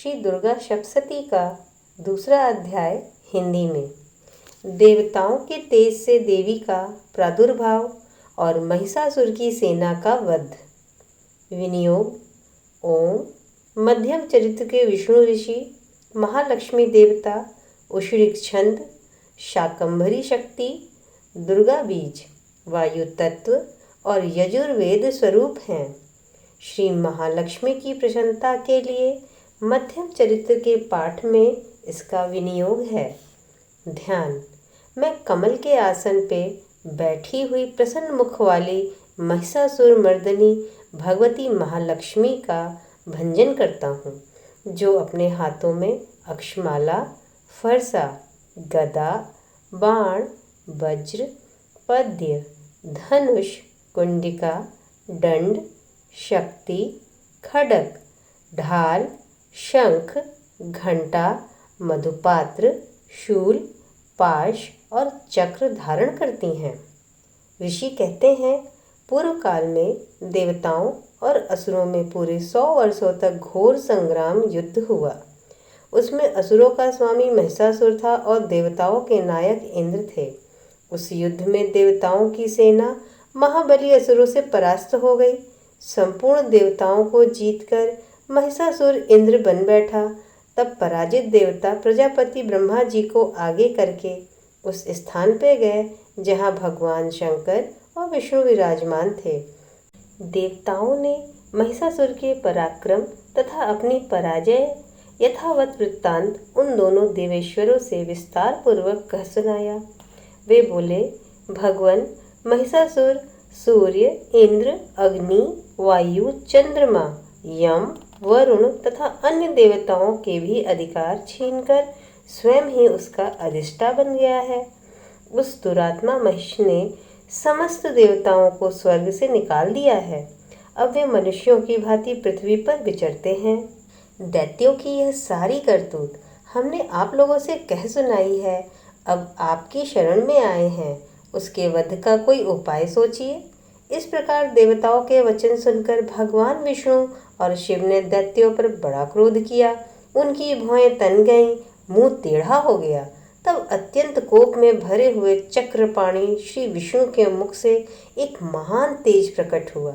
श्री दुर्गा सप्तशती का दूसरा अध्याय हिंदी में। देवताओं के तेज से देवी का प्रादुर्भाव और महिषासुर की सेना का वध। विनियोग। ओम। मध्यम चरित्र के विष्णु ऋषि, महालक्ष्मी देवता, उषरिक छंद, शाकंभरी शक्ति, दुर्गा बीज, वायु तत्व और यजुर्वेद स्वरूप हैं। श्री महालक्ष्मी की प्रसन्नता के लिए मध्यम चरित्र के पाठ में इसका विनियोग है। ध्यान। मैं कमल के आसन पे बैठी हुई प्रसन्न मुख वाली महिषासुर मर्दनी भगवती महालक्ष्मी का भंजन करता हूँ, जो अपने हाथों में अक्षमाला, फरसा, गदा, बाण, वज्र, पद्य, धनुष, कुंडिका, दंड, शक्ति, खड्ग, ढाल, शंख, घंटा, मधुपात्र, शूल, पाश और चक्र धारण करती हैं। ऋषि कहते हैं, पूर्व काल में देवताओं और असुरों में पूरे 100 वर्षों तक घोर संग्राम युद्ध हुआ। उसमें असुरों का स्वामी महिषासुर था और देवताओं के नायक इंद्र थे। उस युद्ध में देवताओं की सेना महाबली असुरों से परास्त हो गई। संपूर्ण देवताओं को जीतकर महिषासुर इंद्र बन बैठा। तब पराजित देवता प्रजापति ब्रह्मा जी को आगे करके उस स्थान पे गए जहाँ भगवान शंकर और विष्णु विराजमान थे। देवताओं ने महिषासुर के पराक्रम तथा अपनी पराजय यथावत वृत्तांत उन दोनों देवेश्वरों से विस्तार पूर्वक कह सुनाया। वे बोले, भगवान महिषासुर सूर्य, इंद्र, अग्नि, वायु, चंद्रमा, यम, वरुण तथा अन्य देवताओं के भी अधिकार छीनकर स्वयं ही उसका अधिष्ठा बन गया है। उस दुरात्मा महिष ने समस्त देवताओं को स्वर्ग से निकाल दिया है। अब वे मनुष्यों की भांति पृथ्वी पर विचरते हैं। दैत्यों की यह सारी करतूत हमने आप लोगों से कह सुनाई है। अब आपकी शरण में आए हैं, उसके वध का कोई उपाय सोचिए। इस प्रकार देवताओं के वचन सुनकर भगवान विष्णु और शिव ने दैत्यों पर बड़ा क्रोध किया। उनकी भौहें तन गईं, मुंह टेढ़ा हो गया। तब अत्यंत कोप में भरे हुए चक्रपाणी श्री विष्णु के मुख से एक महान तेज प्रकट हुआ।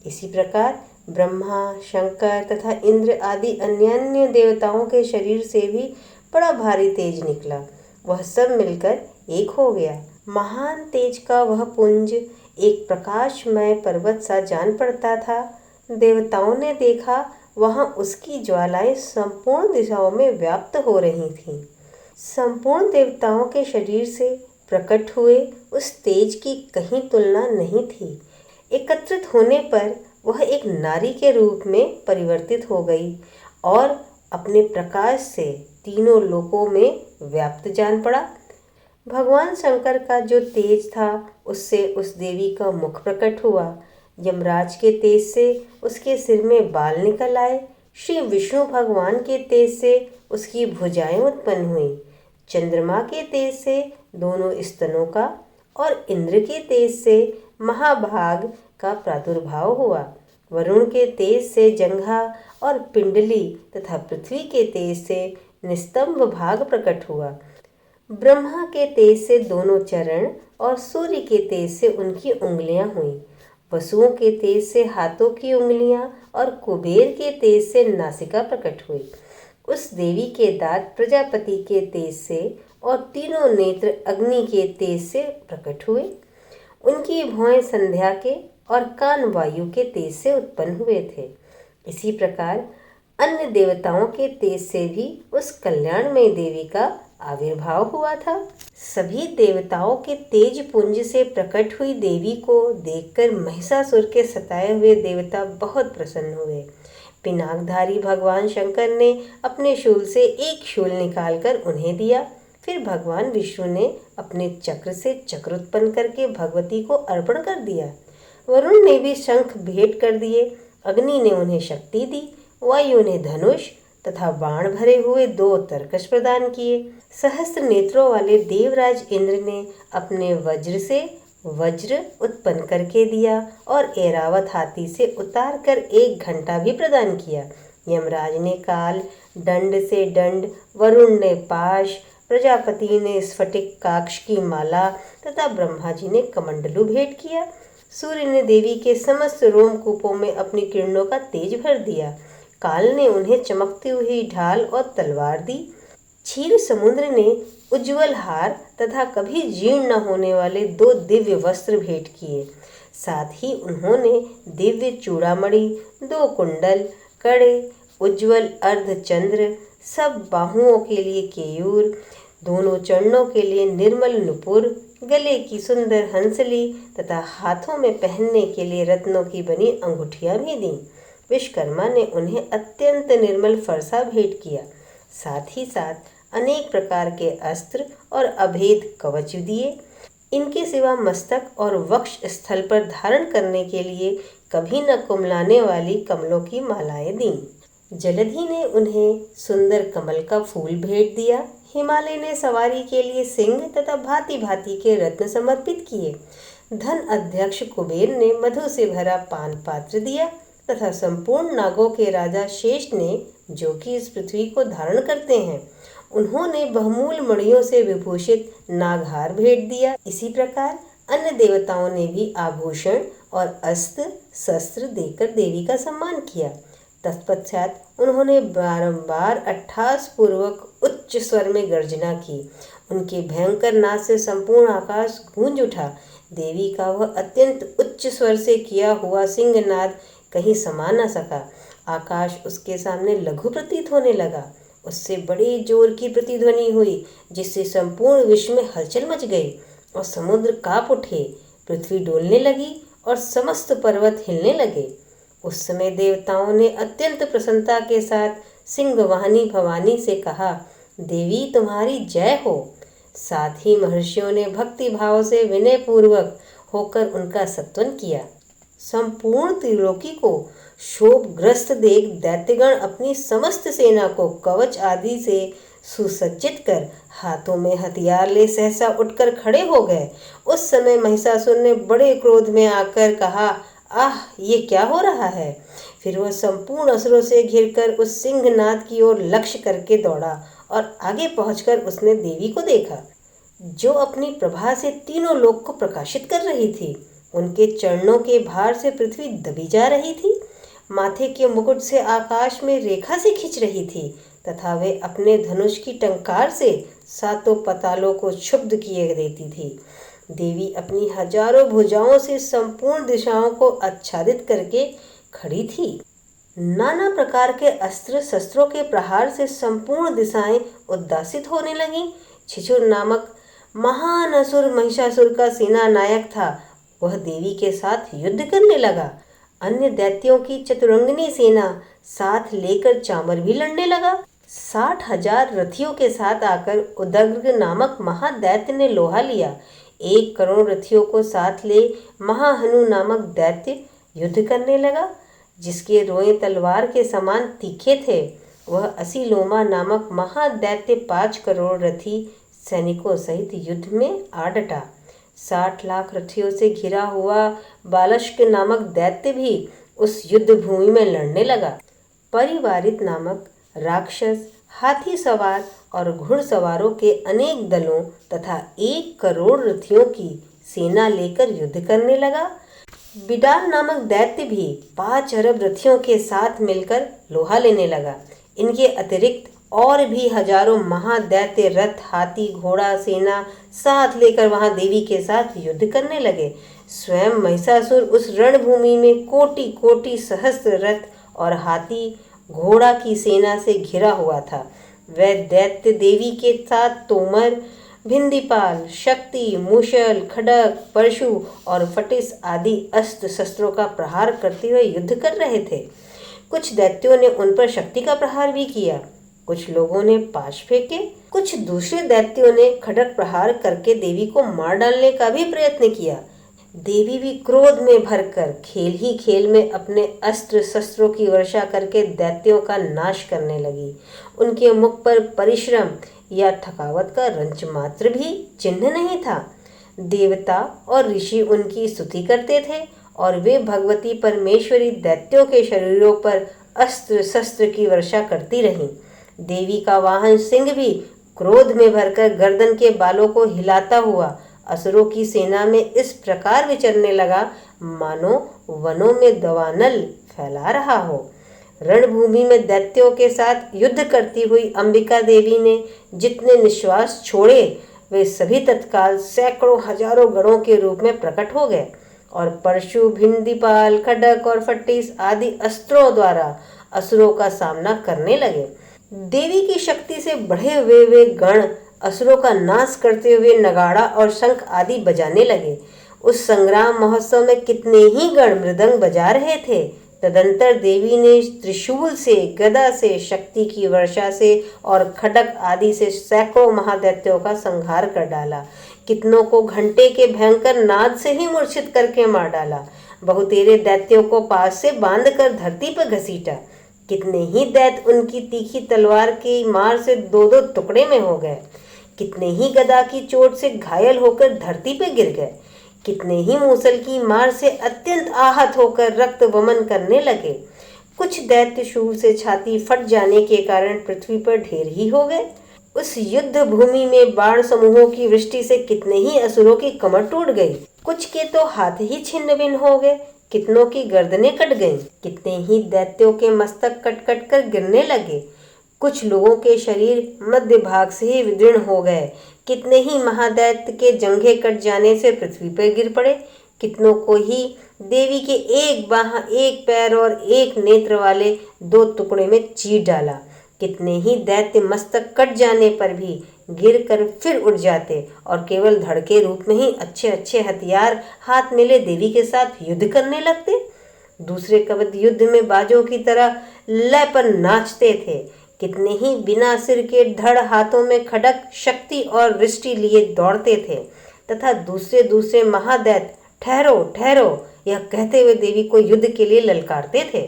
इसी प्रकार ब्रह्मा, शंकर तथा इंद्र आदि अन्य देवताओं के शरीर से भी बड़ा भारी तेज निकला। वह सब मिलकर एक हो गया। महान तेज का वह पुंज एक प्रकाशमय पर्वत सा जान पड़ता था। देवताओं ने देखा, वहां उसकी ज्वालाएं संपूर्ण दिशाओं में व्याप्त हो रही थीं। संपूर्ण देवताओं के शरीर से प्रकट हुए उस तेज की कहीं तुलना नहीं थी। एकत्रित होने पर वह एक नारी के रूप में परिवर्तित हो गई और अपने प्रकाश से तीनों लोकों में व्याप्त जान पड़ा। भगवान शंकर का जो तेज था, उससे उस देवी का मुख प्रकट हुआ। यमराज के तेज से उसके सिर में बाल निकल आए। श्री विष्णु भगवान के तेज से उसकी भुजाएं उत्पन्न हुई। चंद्रमा के तेज से दोनों स्तनों का और इंद्र के तेज से महाभाग का प्रादुर्भाव हुआ। वरुण के तेज से जंघा और पिंडली तथा पृथ्वी के तेज से निस्तंभ भाग प्रकट हुआ। ब्रह्मा के तेज से दोनों चरण और सूर्य के तेज से उनकी उंगलियां हुई। वसुओं के तेज से हाथों की उंगलियां और कुबेर के तेज से नासिका प्रकट हुई। उस देवी के दांत प्रजापति के तेज से और तीनों नेत्र अग्नि के तेज से प्रकट हुए। उनकी भौहें संध्या के और कान वायु के तेज से उत्पन्न हुए थे। इसी प्रकार अन्य देवताओं के तेज से भी उस कल्याणमय देवी का आविर्भाव हुआ था। सभी देवताओं के तेज पुंज से प्रकट हुई देवी को देखकर महिषासुर के सताए हुए देवता बहुत प्रसन्न हुए। पिनाकधारी भगवान शंकर ने अपने शूल से एक शूल निकालकर उन्हें दिया। फिर भगवान विष्णु ने अपने चक्र से चक्र उत्पन्न करके भगवती को अर्पण कर दिया। वरुण ने भी शंख भेंट कर दिए। अग्नि ने उन्हें शक्ति दी। वायु ने धनुष तथा बाण भरे हुए 2 तरकश प्रदान किए। सहस्त्र नेत्रों वाले देवराज इंद्र ने अपने वज्र से वज्र उत्पन्न करके दिया और ऐरावत हाथी से उतार कर 1 घंटा भी प्रदान किया। यमराज ने काल, दंड से दंड, वरुण ने पाश, प्रजापति ने स्फटिक काक्ष की माला तथा ब्रह्मा जी ने कमंडलू भेंट किया। सूर्य ने देवी के समस्त रोमकूपों में अपनी किरणों का तेज भर दिया। काल ने उन्हें चमकती हुई ढाल और तलवार दी। क्षीर समुद्र ने उज्जवल हार तथा कभी जीर्ण न होने वाले 2 दिव्य वस्त्र भेंट किए। साथ ही उन्होंने दिव्य चूड़ामणि, 2 कुंडल, कड़े, उज्जवल अर्धचंद्र, सब बाहुओं के लिए केयूर, दोनों चरणों के लिए निर्मल नुपुर, गले की सुंदर हंसली तथा हाथों में पहनने के लिए रत्नों की बनी अंगूठियां भी दी। विश्वकर्मा ने उन्हें अत्यंत निर्मल फरसा भेंट किया। साथ ही साथ अनेक प्रकार के अस्त्र और अभेद कवच दिए। इनके सिवा मस्तक और वक्ष स्थल पर धारण करने के लिए कभी न कुमलाने वाली कमलों की मालाएं दी। जलधि ने उन्हें सुंदर कमल का फूल भेंट दिया। हिमालय ने सवारी के लिए सिंह तथा भांति भांति के रत्न समर्पित किए। धन अध्यक्ष कुबेर ने मधु से भरा पान पात्र दिया तथा संपूर्ण नागों के राजा शेष ने, जो कि इस पृथ्वी को धारण करते हैं, उन्होंने बहुमूल मणियों से विभूषित नागहार भेंट दिया। इसी प्रकार अन्य देवताओं ने भी आभूषण और अस्त्र शस्त्र देकर देवी का सम्मान किया। तत्पश्चात उन्होंने बारंबार अट्ठास पूर्वक उच्च स्वर में गर्जना की। उनके भयंकर नाद से संपूर्ण आकाश गूंज उठा। देवी का वह अत्यंत उच्च स्वर से किया हुआ सिंहनाद कहीं समा न सका। आकाश उसके सामने लघु प्रतीत होने लगा। उससे बड़े जोर की प्रतिध्वनि हुई, जिससे संपूर्ण विश्व में हलचल मच गई और समुद्र कांप उठे, पृथ्वी डोलने लगी और समस्त पर्वत हिलने लगे। उस समय देवताओं ने अत्यंत प्रसन्नता के साथ सिंहवाहिनी भवानी से कहा, देवी तुम्हारी जय हो। साथ ही महर्षियों ने भक्ति भाव से विनय पूर्वक होकर उनका सत्वन किया। संपूर्ण त्रिलोकी को शोभग्रस्त देख दैत्यगण अपनी समस्त सेना को कवच आदि से सुसज्जित कर हाथों में हथियार ले सहसा उठकर खड़े हो गए। उस समय महिषासुर ने बड़े क्रोध में आकर कहा, आह, ये क्या हो रहा है। फिर वह संपूर्ण असुरों से घिरकर उस सिंहनाद की ओर लक्ष्य करके दौड़ा और आगे पहुंचकर उसने देवी को देखा, जो अपनी प्रभा से तीनों लोक को प्रकाशित कर रही थी। उनके चरणों के भार से पृथ्वी दबी जा रही थी। माथे के मुकुट से आकाश में रेखा से खींच रही थी तथा वे अपने धनुष की टंकार से सातों पतालों को क्षुब्ध किए देती थी। देवी अपनी हजारों भुजाओं से संपूर्ण दिशाओं को आच्छादित करके खड़ी थी। नाना प्रकार के अस्त्र शस्त्रों के प्रहार से संपूर्ण दिशाएं उद्दासित होने लगीं। छिछुर नामक महान असुर महिषासुर का सेना नायक था। वह देवी के साथ युद्ध करने लगा। अन्य दैत्यों की चतुरंगिनी सेना साथ लेकर चामर भी लड़ने लगा। 60,000 रथियों के साथ आकर उदग्र नामक महादैत्य ने लोहा लिया। 1 करोड़ रथियों को साथ ले महाहनु नामक दैत्य युद्ध करने लगा, जिसके रोए तलवार के समान तीखे थे। वह असीलोमा नामक महादैत्य 5 करोड़ रथी सैनिकों सहित युद्ध में आ डटा। 60 लाख रथियों से घिरा हुआ बालश्क नामक दैत्य भी उस युद्ध भूमि में लड़ने लगा। परिवारित नामक राक्षस हाथी सवार और घुड़सवारों के अनेक दलों तथा 1 करोड़ रथियों की सेना लेकर युद्ध करने लगा। बिडाल नामक दैत्य भी 5 अरब रथियों के साथ मिलकर लोहा लेने लगा। इनके अतिरिक्त और भी हजारों महादैत्य रथ, हाथी, घोड़ा सेना साथ लेकर वहां देवी के साथ युद्ध करने लगे। स्वयं महिषासुर उस रणभूमि में कोटि कोटि सहस्त्र रथ और हाथी घोड़ा की सेना से घिरा हुआ था। वह दैत्य देवी के साथ तोमर, भिंदीपाल, शक्ति, मूषल, खड्ग, परशु और फटिस आदि अस्त्र शस्त्रों का प्रहार करते हुए युद्ध कर रहे थे। कुछ दैत्यों ने उन पर शक्ति का प्रहार भी किया। कुछ लोगों ने पाश फेंके। कुछ दूसरे दैत्यों ने खड्ग प्रहार करके देवी को मार डालने का भी प्रयत्न किया। देवी भी क्रोध में भरकर खेल ही खेल में अपने अस्त्र शस्त्रों की वर्षा करके दैत्यों का नाश करने लगी। उनके मुख पर परिश्रम या थकावट का रंच मात्र भी चिन्ह नहीं था। देवता और ऋषि उनकी स्तुति करते थे और वे भगवती परमेश्वरी दैत्यों के शरीरों पर अस्त्र शस्त्र की वर्षा करती रहीं। देवी का वाहन सिंह भी क्रोध में भरकर गर्दन के बालों को हिलाता हुआ असुरों की सेना में इस प्रकार विचरने लगा मानो वनों में दवानल फैला रहा हो। रणभूमि में दैत्यों के साथ युद्ध करती हुई अंबिका देवी ने जितने निश्वास छोड़े वे सभी तत्काल सैकड़ों हजारों गणों के रूप में प्रकट हो गए और परशु भिंदीपाल खड्ग और फट्टिस आदि अस्त्रों द्वारा असुरों का सामना करने लगे। देवी की शक्ति से बढ़े हुए वे गण असुरों का नाश करते हुए नगाड़ा और शंख आदि बजाने लगे। उस संग्राम महोत्सव में कितने ही गण मृदंग बजा रहे थे। तदंतर देवी ने त्रिशूल से, गदा से, शक्ति की वर्षा से और खड्ग आदि से सैकड़ों महादैत्यों का संहार कर डाला। कितनों को घंटे के भयंकर नाद से ही मूर्छित करके मार डाला। बहुतेरे दैत्यों को पास से बांधकर धरती पर घसीटा। कितने ही दैत्य उनकी तीखी तलवार की मार से दो दो टुकड़े में हो गए। कितने ही गदा की चोट से घायल होकर धरती पर गिर गए। कितने ही मूसल की मार से अत्यंत आहत होकर रक्त वमन करने लगे। कुछ दैत्य शूल से छाती फट जाने के कारण पृथ्वी पर ढेर ही हो गए। उस युद्ध भूमि में बाण समूहों की वृष्टि से कितने ही असुरों की कमर टूट गई। कुछ के तो हाथ ही छिन्न भिन्न हो गए। कितनों की गर्दनें कट गईं। कितने ही दैत्यों के मस्तक कट कट कर गिरने लगे। कुछ लोगों के शरीर मध्य भाग से ही विदीर्ण हो गए। कितने ही महादैत्य के जंघे कट जाने से पृथ्वी पर गिर पड़े। कितनों को ही देवी के एक बाह, एक पैर और एक नेत्र वाले दो टुकड़े में चीर डाला। कितने ही दैत्य मस्तक कट जाने पर भी गिरकर फिर उठ जाते और केवल धड़ के रूप में ही अच्छे अच्छे हथियार हाथ मिले देवी के साथ युद्ध करने लगते। दूसरे कवच युद्ध में बाजों की तरह लय पर नाचते थे। कितने ही बिना सिर के धड़ हाथों में खड्ग, शक्ति और वृष्टि लिए दौड़ते थे तथा दूसरे दूसरे महादैत्य ठहरो ठहरो यह कहते हुए देवी को युद्ध के लिए ललकारते थे।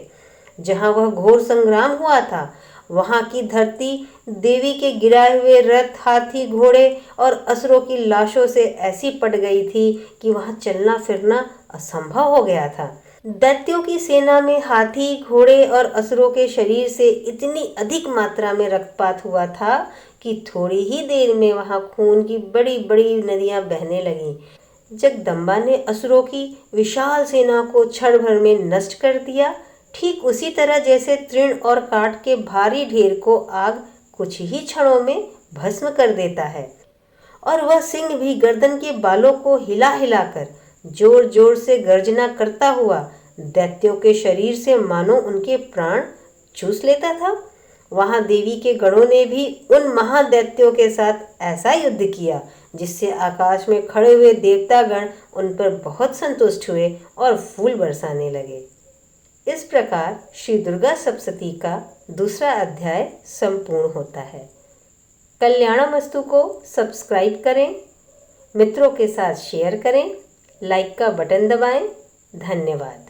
जहां वह घोर संग्राम हुआ था वहां की धरती देवी के गिराए हुए रथ, हाथी, घोड़े और असुरों की लाशों से ऐसी पट गई थी कि वहां चलना फिरना असंभव हो गया था। दैत्यों की सेना में हाथी, घोड़े और असुरों के शरीर से इतनी अधिक मात्रा में रक्तपात हुआ था कि थोड़ी ही देर में वहां खून की बड़ी बड़ी नदियां बहने लगीं। जगदम्बा ने असुरों की विशाल सेना को क्षण भर में नष्ट कर दिया, ठीक उसी तरह जैसे तृण और काठ के भारी ढेर को आग कुछ ही क्षणों में भस्म कर देता है। और वह सिंह भी गर्दन के बालों को हिला हिलाकर जोर जोर से गर्जना करता हुआ दैत्यों के शरीर से मानो उनके प्राण चूस लेता था। वहां देवी के गणों ने भी उन महादैत्यों के साथ ऐसा युद्ध किया जिससे आकाश में खड़े हुए देवतागण उन पर बहुत संतुष्ट हुए और फूल बरसाने लगे। इस प्रकार श्री दुर्गा सप्तशती का दूसरा अध्याय संपूर्ण होता है। कल्याणमस्तु को सब्सक्राइब करें, मित्रों के साथ शेयर करें, लाइक का बटन दबाएं। धन्यवाद।